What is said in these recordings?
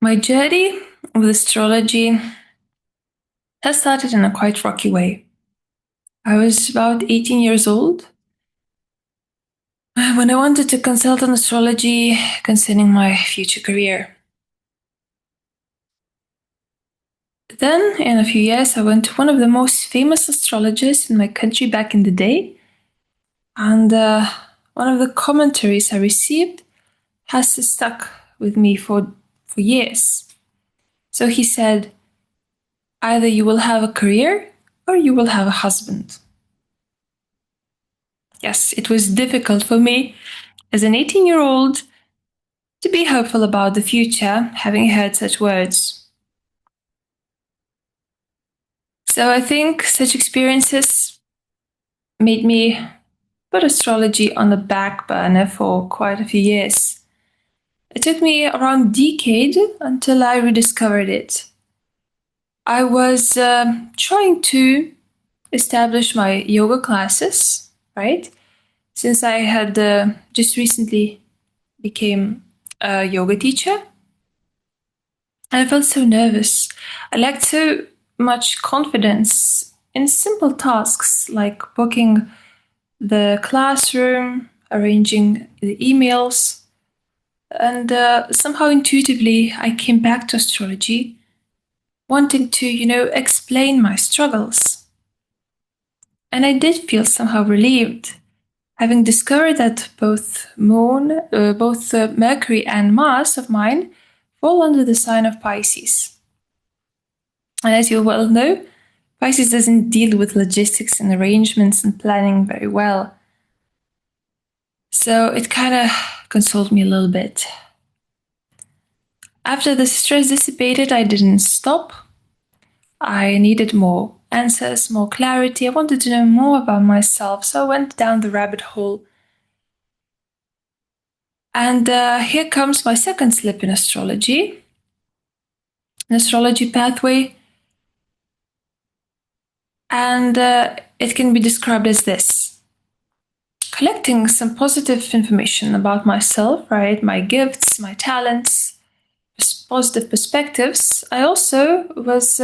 My journey with astrology has started in a quite rocky way. I was about 18 years old when I wanted to consult on astrology concerning my future career. Then, in a few years, I went to one of the most famous astrologers in my country back in the day, and one of the commentaries I received has stuck with me for years. So he said, either you will have a career or you will have a husband. Yes, it was difficult for me as an 18-year-old to be hopeful about the future, having heard such words. So I think such experiences made me put astrology on the back burner for quite a few years. It took me around a decade until I rediscovered it. I was trying to establish my yoga classes, right? Since I had just recently became a yoga teacher, and I felt so nervous. I lacked so much confidence in simple tasks like booking the classroom, arranging the emails, and somehow intuitively I came back to astrology, wanting to, explain my struggles. And I did feel somehow relieved, having discovered that both Mercury and Mars of mine fall under the sign of Pisces. And as you well know, Pisces doesn't deal with logistics and arrangements and planning very well. So it kind of consoled me a little bit. After the stress dissipated, I didn't stop. I needed more answers, more clarity. I wanted to know more about myself, so I went down the rabbit hole. And here comes my second slip in astrology. An astrology pathway. And it can be described as this: collecting some positive information about myself, right? My gifts, my talents, positive perspectives. I also was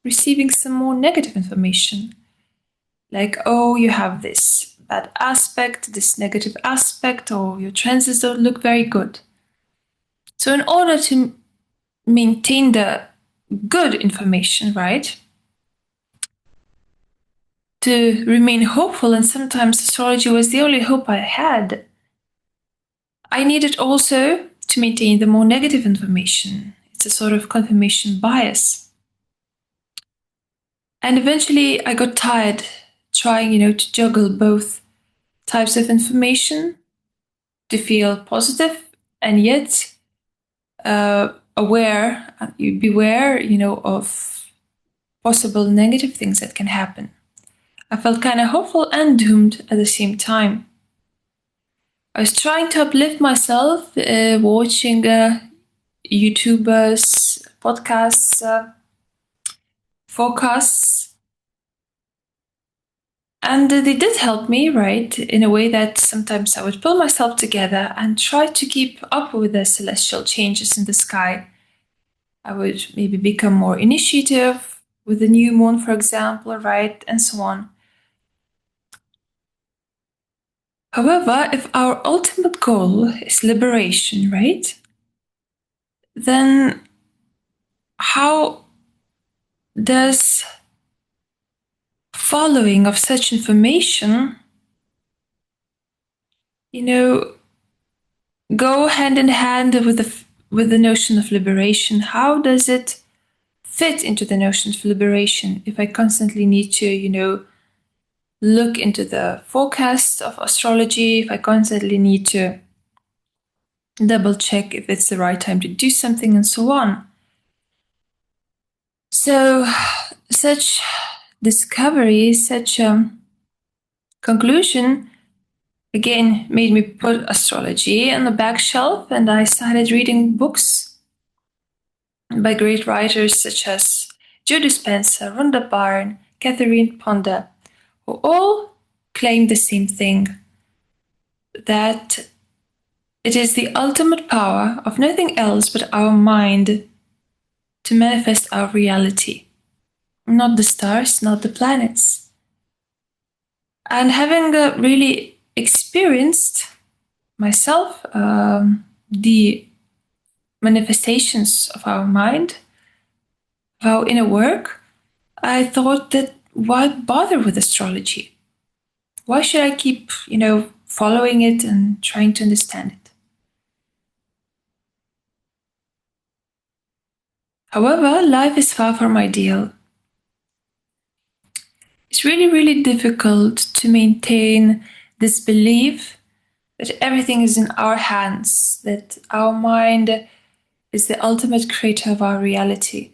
receiving some more negative information. Like, oh, you have this bad aspect, this negative aspect, or your transits don't look very good. So, in order to maintain the good information, right? To remain hopeful, and sometimes astrology was the only hope I had, I needed also to maintain the more negative information. It's a sort of confirmation bias. And eventually I got tired trying, to juggle both types of information to feel positive and yet beware, of possible negative things that can happen. I felt kind of hopeful and doomed at the same time. I was trying to uplift myself, watching YouTubers, podcasts, forecasts, and they did help me, right, in a way that sometimes I would pull myself together and try to keep up with the celestial changes in the sky. I would maybe become more initiative with the new moon, for example, right, and so on. However, if our ultimate goal is liberation, right, then how does following of such information, go hand in hand with the notion of liberation? How does it fit into the notion of liberation if I constantly need to, look into the forecast of astrology, if I constantly need to double check if it's the right time to do something, and so on? So, such discovery, such conclusion, again, made me put astrology on the back shelf, and I started reading books by great writers such as Joe Dispenza, Rhonda Byrne, Catherine Ponder, who all claim the same thing, that It is the ultimate power of nothing else but our mind to manifest our reality, not the stars, not the planets. And having really experienced myself the manifestations of our mind, of our inner work, I thought that why bother with astrology? Why should I keep, following it and trying to understand it? However, life is far from ideal. It's really, really difficult to maintain this belief that everything is in our hands, that our mind is the ultimate creator of our reality.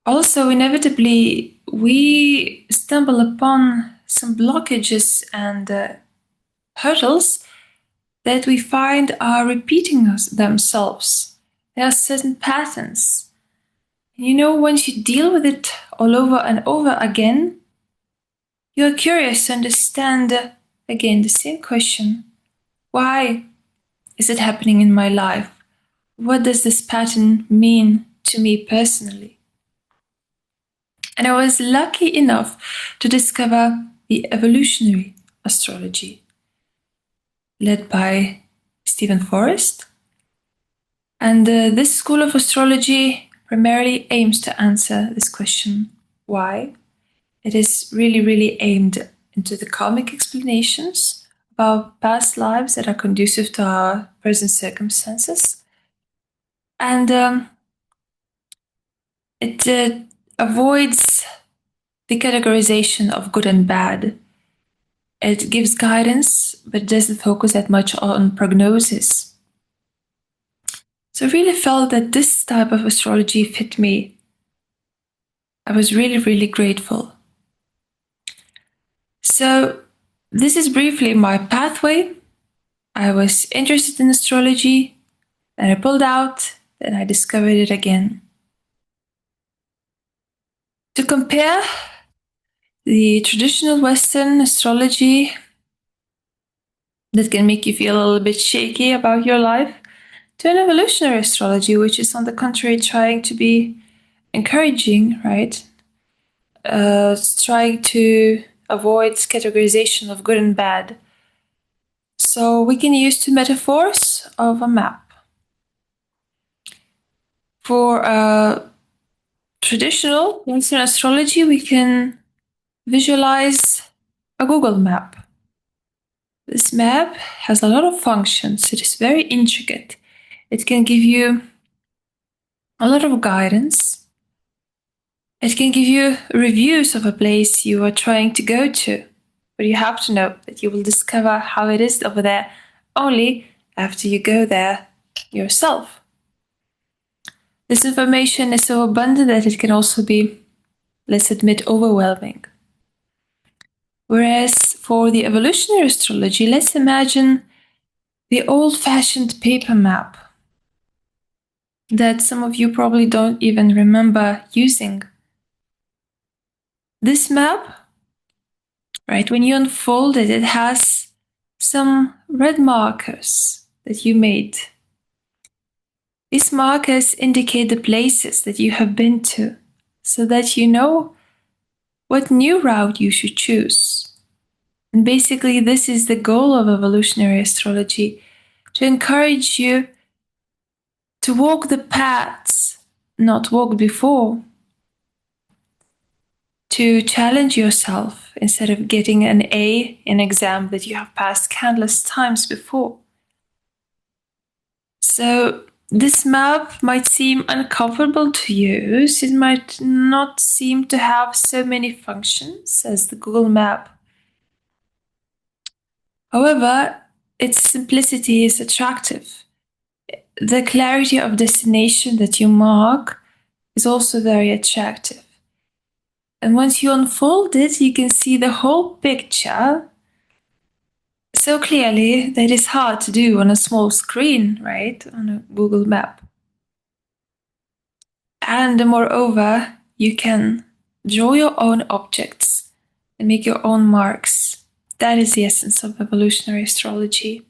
Also, inevitably, we stumble upon some blockages and hurdles that we find are repeating themselves. There are certain patterns. Once you deal with it all over and over again, you're curious to understand again the same question. Why is it happening in my life? What does this pattern mean to me personally? And I was lucky enough to discover the evolutionary astrology, led by Stephen Forrest. And this school of astrology primarily aims to answer this question, why? It is really, really aimed into the karmic explanations of our past lives that are conducive to our present circumstances. And it avoids the categorization of good and bad. It gives guidance, but doesn't focus that much on prognosis. So I really felt that this type of astrology fit me. I was really, really grateful. So this is briefly my pathway. I was interested in astrology, then I pulled out, then I discovered it again. To compare the traditional Western astrology that can make you feel a little bit shaky about your life to an evolutionary astrology, which is on the contrary trying to be encouraging, right? Trying to avoid categorization of good and bad. So we can use two metaphors of a map. For traditional Western astrology, we can visualize a Google map. This map has a lot of functions. It is very intricate. It can give you a lot of guidance. It can give you reviews of a place you are trying to go to. But you have to know that you will discover how it is over there only after you go there yourself. This information is so abundant that it can also be, let's admit, overwhelming. Whereas for the evolutionary astrology, let's imagine the old-fashioned paper map that some of you probably don't even remember using. This map, right, when you unfold it, it has some red markers that you made. These markers indicate the places that you have been to, so that you know what new route you should choose. And basically, this is the goal of evolutionary astrology, to encourage you to walk the paths not walked before, to challenge yourself instead of getting an A in an exam that you have passed countless times before. So this map might seem uncomfortable to use. It might not seem to have so many functions as the Google map. However, its simplicity is attractive. The clarity of destination that you mark is also very attractive. And once you unfold it, you can see the whole picture so clearly that it's hard to do on a small screen, right? On a Google map. And moreover, you can draw your own objects and make your own marks. That is the essence of evolutionary astrology.